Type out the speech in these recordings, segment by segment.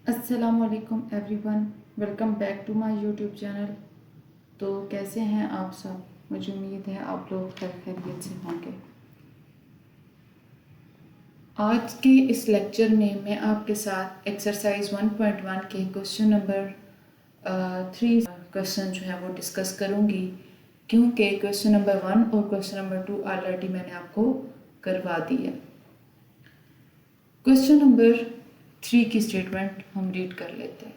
अस्सलामुअलैकुम everyone, welcome back to my YouTube channel. तो कैसे हैं आप सब? मुझे उम्मीद है आप लोग खैरियत से होंगे। आज के इस लेक्चर में मैं आपके साथ एक्सरसाइज 1.1 के क्वेश्चन नंबर 3 क्वेश्चन जो है वो डिस्कस करूँगी, क्योंकि क्वेश्चन नंबर 1 और क्वेश्चन नंबर 2 ऑलरेडी मैंने आपको करवा दी है। क्वेश्चन नंबर 3 की स्टेटमेंट हम रीड कर लेते हैं।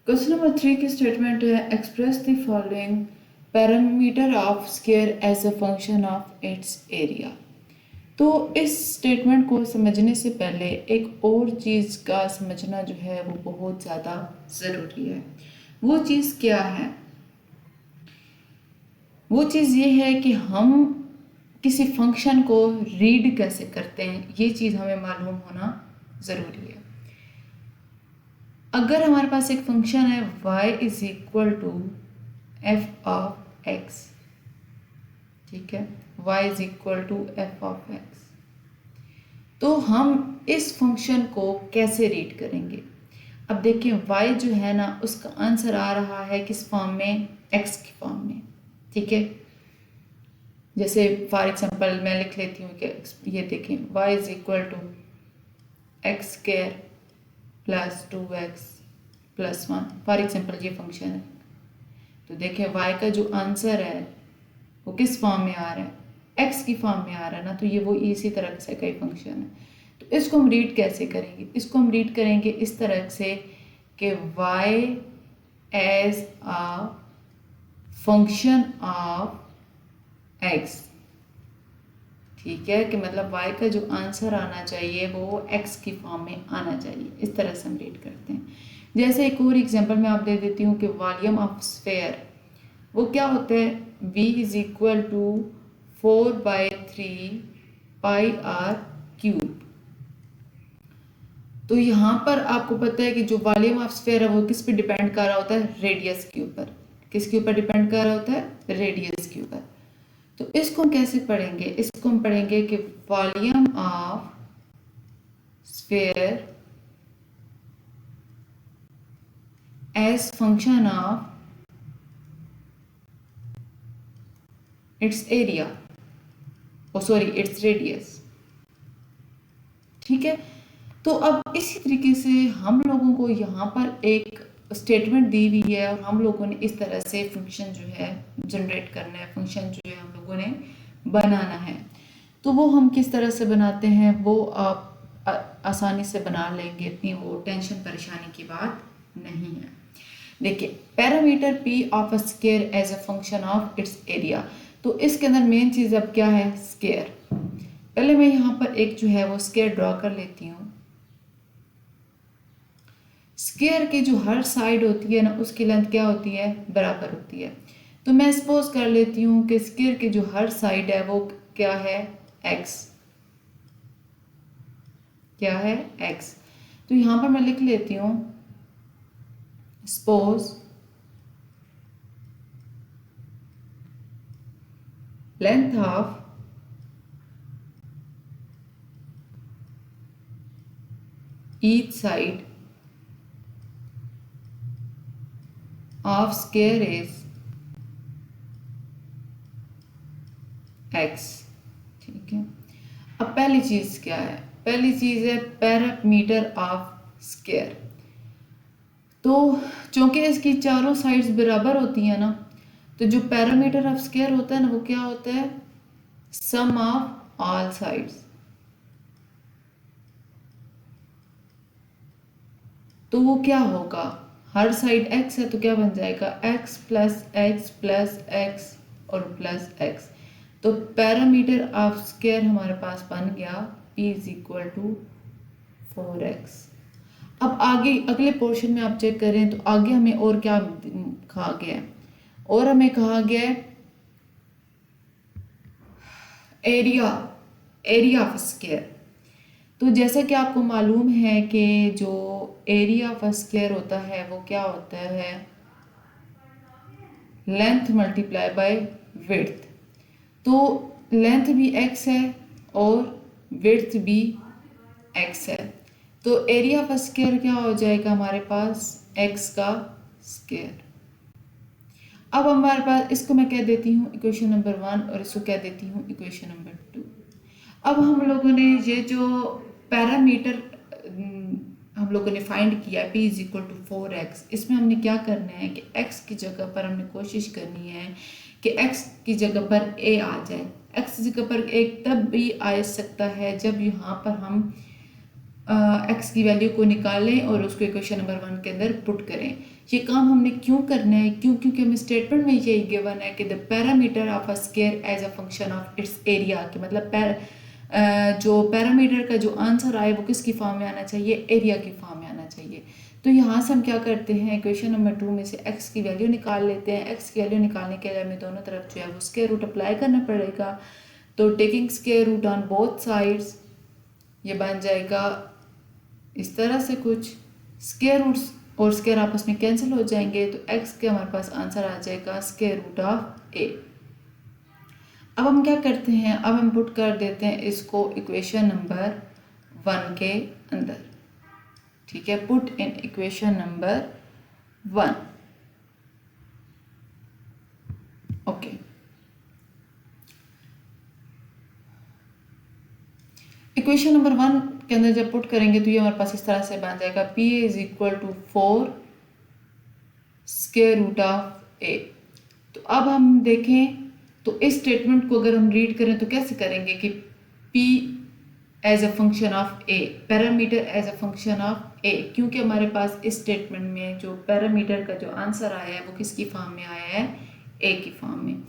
क्वेश्चन नंबर 3 की स्टेटमेंट है, express the following parameter of square as a function of its area. तो इस स्टेटमेंट को समझने से पहले एक और चीज़ का समझना जो है वो बहुत ज़्यादा ज़रूरी है। वो चीज़ क्या है? वो चीज़ ये है कि हम किसी फंक्शन को रीड कैसे करते हैं, ये चीज़ हमें मालूम होना ज़रूरी है। अगर हमारे पास एक फंक्शन है y is equal to f of x, ठीक है, y is equal to f of x, तो हम इस फंक्शन को कैसे रीड करेंगे? अब देखिए y जो है ना, उसका आंसर आ रहा है किस फॉर्म में? x की फॉर्म में, ठीक है। जैसे फॉर एग्जांपल मैं लिख लेती हूँ कि ये देखें y is equal to x square plus 2x plus 1, for example ये फंक्शन है। तो देखें y का जो आंसर है वो किस फॉर्म में आ रहा है? x की फॉर्म में आ रहा है ना, तो ये वो इसी तरह से का फंक्शन है। तो इसको हम रीड कैसे करेंगे? इसको हम रीड करेंगे इस तरह से कि y as a function of x, ठीक है, कि मतलब y का जो आंसर आना चाहिए वो x की फॉर्म में आना चाहिए। इस तरह से हम रीड करते हैं। जैसे एक और एग्जांपल मैं आप दे देती हूँ कि वॉल्यूम ऑफ स्फेयर वो क्या होता है? v is equal to 4/3 pi r cube. तो यहाँ पर आपको पता है कि जो वॉल्यूम ऑफ स्फेयर है वो किस पे डिपेंड कर रहा होता है? रेडियस के ऊपर। किसके ऊपर डिपेंड कर रहा होता है? रेडियस के ऊपर। तो इसको हम कैसे पढ़ेंगे? इसको हम पढ़ेंगे कि volume of sphere as function of its area, oh sorry its radius, ठीक है। तो अब इसी तरीके से हम लोगों को यहाँ पर एक स्टेटमेंट दी हुई है और हम लोगों ने इस तरह से फंक्शन जो है जनरेट करना है, फंक्शन जो है हम लोगों ने बनाना है। तो वो हम किस तरह से बनाते हैं वो आप आसानी से बना लेंगे, इतनी वो टेंशन परेशानी की बात नहीं है। देखिए, parameter p of a square as a function of its area. तो इसके अंदर मेन चीज़ अब क्या है? स्क्वायर। पहले मैं यहाँ पर एक जो है वो स्क्वायर ड्रॉ कर लेती हूँ। स्क्वायर की जो हर साइड होती है ना, उसकी लेंथ क्या होती है? बराबर होती है। तो मैं सपोज कर लेती हूँ कि स्क्वायर की जो हर साइड है वो क्या है? x। क्या है? x। तो यहाँ पर मैं लिख लेती हूँ suppose length of each side of square is x, ठीक है। अब पहली चीज क्या है? पहली चीज है पैरामीटर ऑफ स्क्वायर। तो चूंकि इसकी चारों साइड्स बराबर होती हैं ना, तो जो पैरामीटर ऑफ स्क्वायर होता है ना वो क्या होता है? सम ऑफ ऑल साइड्स। तो वो क्या होगा? हर साइड x है तो क्या बन जाएगा? x plus x plus x और प्लस एक्स। तो पैरामीटर ऑफ स्क्वायर हमारे पास बन गया p is equal to 4x। अब आगे अगले पोर्शन में आप चेक करें तो आगे हमें और क्या कहा गया है? और हमें कहा गया है एरिया, एरिया ऑफ स्क्वायर। तो जैसा कि आपको मालूम है कि जो एरिया ऑफ स्क्वायर होता है वो क्या होता है? Length multiply by width. तो लेंथ भी x है और विड्थ भी x है। तो एरिया ऑफ स्क्वायर क्या हो जाएगा हमारे पास, x का स्क्वायर। अब हमारे पास इसको मैं कह देती हूँ इक्वेशन नंबर 1 और इसको कह देती हूँ इक्वेशन नंबर 2। अब हम लोगों ने ये जो पैरामीटर हम लोगों ने फाइंड किया p is equal to 4x, इसमें हमने क्या करना है कि x की जगह पर हमने कोशिश करनी है कि x की जगह पर a आ जाए। x की जगह पर a तब भी आ सकता है जब यहाँ पर हम x की वैल्यू को निकालें और उसको इक्वेशन नंबर 1 के अंदर पुट करें। ये काम हमने क्यों करना है, क्योंकि हमें स्टेटमेंट में यही गिवन है कि the parameter of a square as a function of its area, कि मतलब जो पैरामीटर का जो आंसर आए वो किसकी फॉर्म में आना चाहिए, एरिया की फॉर्म में आना चाहिए। तो यहाँ से हम क्या करते हैं, इक्वेशन नंबर 2 में से x की वैल्यू निकाल लेते हैं। x की वैल्यू निकालने के लिए हमें दोनों तरफ जो है वो स्क्वायर रूट अप्लाई करना पड़ेगा। तो taking square root on both sides, ये बन जाएगा इस तरह से कुछ, स्क्वायर रूट्स और स्क्वायर आपस में कैंसिल हो जाएंगे, तो x के हमारे पास आंसर आ जाएगा स्क्वायर रूट ऑफ a। अब हम क्या करते हैं, अब हम पुट कर देते हैं इसको इक्वेशन नंबर 1 के अंदर। ठीक है, put in equation number 1। Okay, equation number 1 के अंदर जब पुट करेंगे तो ये हमारे पास इस तरह से बन जाएगा p is equal to 4 square root of a। तो अब हम देखें तो इस स्टेटमेंट को अगर हम रीड करें तो कैसे करेंगे कि p as a function of a, parameter as a function of a, क्योंकि हमारे पास इस स्टेटमेंट में जो पैरामीटर का जो आंसर आया है वो किसकी फॉर्म में आया है, a की फॉर्म में।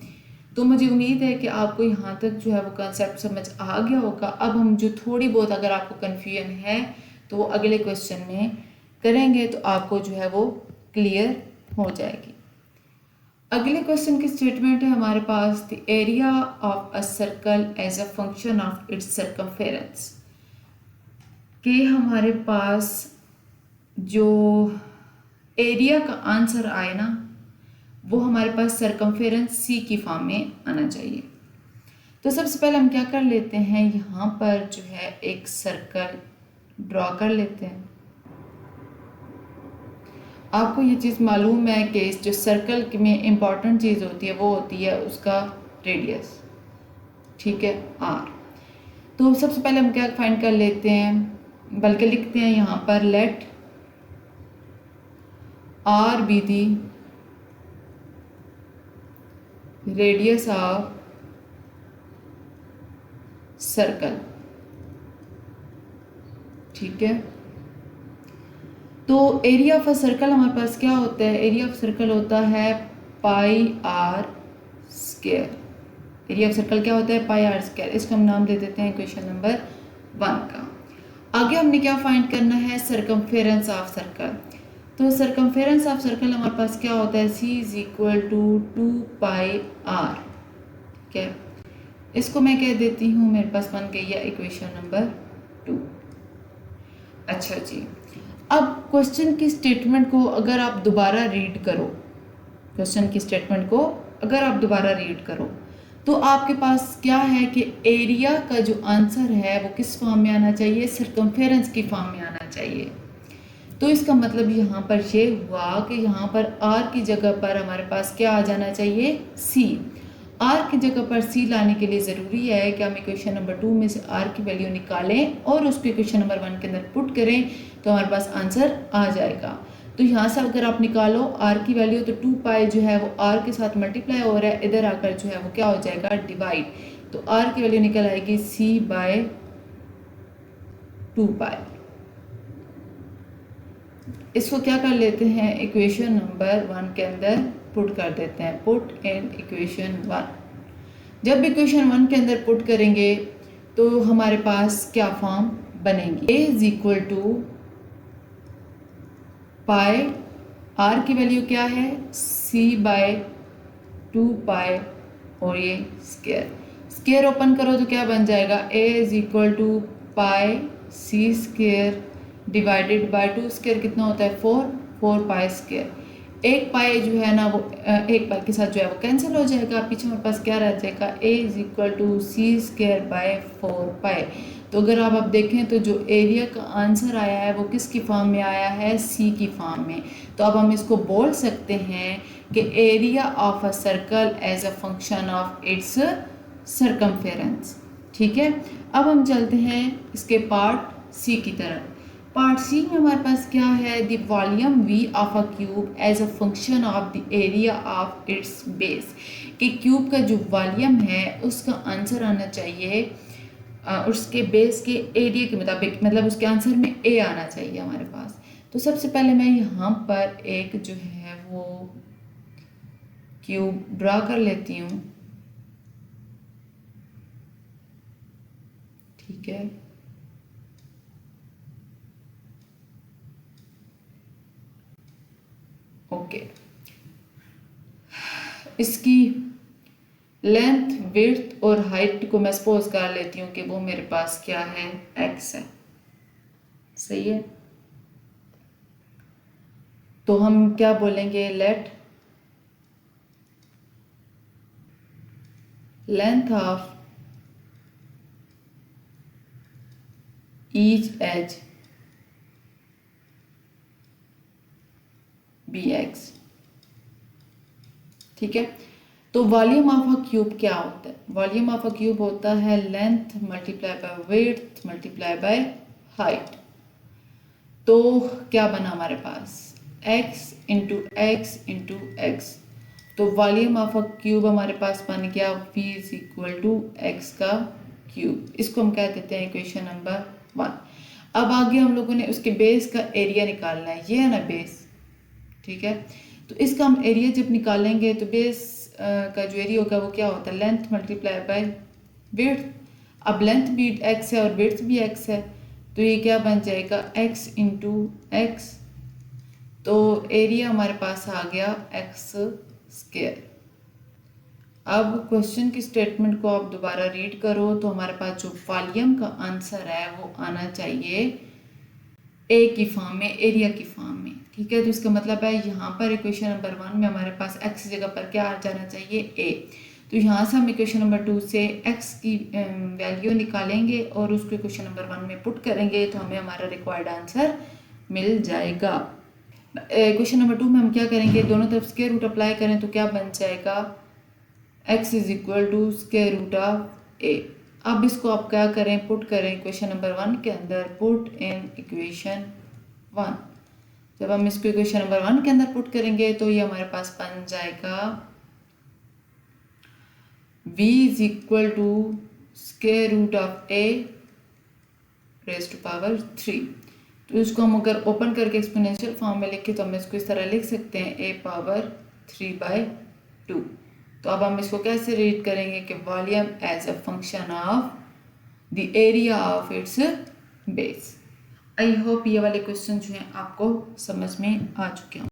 तो मुझे उम्मीद है कि आपको यहाँ तक जो है वो कंसेप्ट समझ आ गया होगा। अब हम जो थोड़ी बहुत अगर आपको कन्फ्यूजन है तो वो अगले क्वेश्चन में करेंगे तो आपको जो है वो क्लियर हो जाएगी। अगले क्वेश्चन की स्टेटमेंट है हमारे पास, the area of a circle as a function of its circumference, कि हमारे पास जो एरिया का आंसर आए ना वो हमारे पास सर्कमफेरेंस c की फॉर्म में आना चाहिए। तो सबसे पहले हम क्या कर लेते हैं, यहाँ पर जो है एक सर्कल ड्रॉ कर लेते हैं। आपको ये चीज़ मालूम है कि इस जो सर्कल में इम्पॉर्टेंट चीज़ होती है वो होती है उसका रेडियस, ठीक है, r। तो सबसे पहले हम क्या फाइंड कर लेते हैं, बल्कि लिखते हैं यहाँ पर let r be the radius of circle. ठीक है, तो एरिया ऑफ अ सर्कल हमारे पास क्या होता है, एरिया ऑफ सर्कल होता है pi r square. Area of circle क्या होता है, पाई आर स्क्वायर। इसका हम नाम दे देते हैं क्वेश्चन नंबर 1 का। आगे हमने क्या फाइंड करना है, सरकमफेरेंस ऑफ सर्कल। तो सरकमफेरेंस ऑफ सर्कल हमारे पास क्या होता है, c is equal to 2 pi r. ठीक है, इसको मैं कह देती हूँ, मेरे पास बन गई है इक्वेशन नंबर 2। अच्छा जी, अब क्वेश्चन की स्टेटमेंट को अगर आप दोबारा रीड करो, क्वेश्चन की स्टेटमेंट को अगर आप दोबारा रीड करो तो आपके पास क्या है कि एरिया का जो आंसर है वो किस फॉर्म में आना चाहिए, सरकमफेरेंस की फॉर्म में आना चाहिए। तो इसका मतलब यहाँ पर ये हुआ कि यहाँ पर r की जगह पर हमारे पास क्या आ जाना चाहिए, c। r की जगह पर c लाने के लिए ज़रूरी है कि हम इक्वेशन नंबर 2 में से r की वैल्यू निकालें और उसको इक्वेशन नंबर 1 के अंदर पुट करें तो हमारे पास आंसर आ जाएगा। तो यहाँ से अगर आप निकालो r की वैल्यू तो 2 पाई जो है वो r के साथ मल्टीप्लाई हो रहा है, इधर आकर जो है वो क्या हो जाएगा, डिवाइड। तो r की वैल्यू निकल आएगी c बाय 2 पाई। इसको क्या कर लेते हैं, इक्वेशन नंबर 1 के अंदर पुट कर देते हैं, पुट इन इक्वेशन 1। जब इक्वेशन 1 के अंदर पुट करेंगे तो हमारे पास क्या फॉर्म बनेगी, a is equal to pi, r की वैल्यू क्या है, c बाय 2 पाई और ये स्क्वायर, स्क्वायर ओपन करो तो क्या बन जाएगा, a is equal to pi c square divided by 2, square कितना होता है 4 पाई स्क्वायर। एक पाई जो है ना वो एक पाई के साथ जो है वो कैंसिल हो जाएगा, पीछे हमारे पास क्या रह जाएगा, a is equal to c square by 4 pi. तो अगर आप अब देखें तो जो एरिया का आंसर आया है वो किसकी फॉर्म में आया है, सी की फॉर्म में। तो अब हम इसको बोल सकते हैं कि area of a circle as a function of its circumference. ठीक है, अब हम चलते हैं इसके पार्ट सी की तरफ। पार्ट सी में हमारे पास क्या है, the volume v of a cube as a function of the area of its base. कि क्यूब का जो वॉल्यूम है उसका आंसर आना चाहिए उसके बेस के एरिया के मुताबिक, मतलब उसके आंसर में ए आना चाहिए हमारे पास। तो सबसे पहले मैं यहाँ पर एक जो है वो क्यूब ड्रा कर लेती हूँ। ठीक है, ओके। इसकी लेंथ, विड्थ और हाइट को मैं सपोज कर लेती हूँ कि वो मेरे पास क्या है, एक्स है। सही है, तो हम क्या बोलेंगे, let length of each edge be x. ठीक है, तो वॉल्यूम ऑफ अ क्यूब क्या होता है, वॉल्यूम ऑफ अ क्यूब होता है length multiply by width multiply by height. तो क्या बना हमारे पास, x into x into x. तो वॉल्यूम ऑफ अ क्यूब हमारे पास बन गया v is equal to x का क्यूब। इसको हम कह देते हैं इक्वेशन नंबर 1। अब आगे हम लोगों ने उसके बेस का एरिया निकालना है, ये है ना बेस। ठीक है, तो इसका हम एरिया जब निकालेंगे तो बेस का जो एरिया होगा वो क्या होता है, लेंथ मल्टीप्लाई बाय विड्थ। अब लेंथ भी x है और विड्थ भी x है, तो ये क्या बन जाएगा, x इंटू एक्स। तो एरिया हमारे पास आ गया एक्स स्क्वायर। अब क्वेश्चन की स्टेटमेंट को आप दोबारा रीड करो तो हमारे पास जो वॉल्यूम का आंसर है वो आना चाहिए ए की फॉर्म में, एरिया की फॉर्म में। ठीक है, तो इसका मतलब है यहाँ पर इक्वेशन नंबर 1 में हमारे पास x जगह पर क्या आ जाना चाहिए, a। तो यहाँ से हम इक्वेशन नंबर 2 से x की वैल्यू निकालेंगे और उसको इक्वेशन नंबर 1 में पुट करेंगे तो हमें हमारा रिक्वायर्ड आंसर मिल जाएगा। इक्वेशन नंबर 2 में हम क्या करेंगे, दोनों तरफ स्क्वायर रूट अप्लाई करें तो क्या बन जाएगा, x is equal to square root of a। अब इसको आप क्या करें, पुट करें इक्वेशन नंबर 1 के अंदर, पुट इन इक्वेशन 1। जब हम इसको इक्वेशन नंबर 1 के अंदर पुट करेंगे तो ये हमारे पास बन जाएगा v is equal to square root of a raise to power 3। तो इसको हम अगर ओपन करके एक्सपोनेंशियल फॉर्म में लिखे तो हम इसको इस तरह लिख सकते हैं a पावर 3/2। तो अब हम इसको कैसे रीड करेंगे कि volume as a function of the area of its base. I hope ये वाले क्वेश्चन जो हैं आपको समझ में आ चुके हों।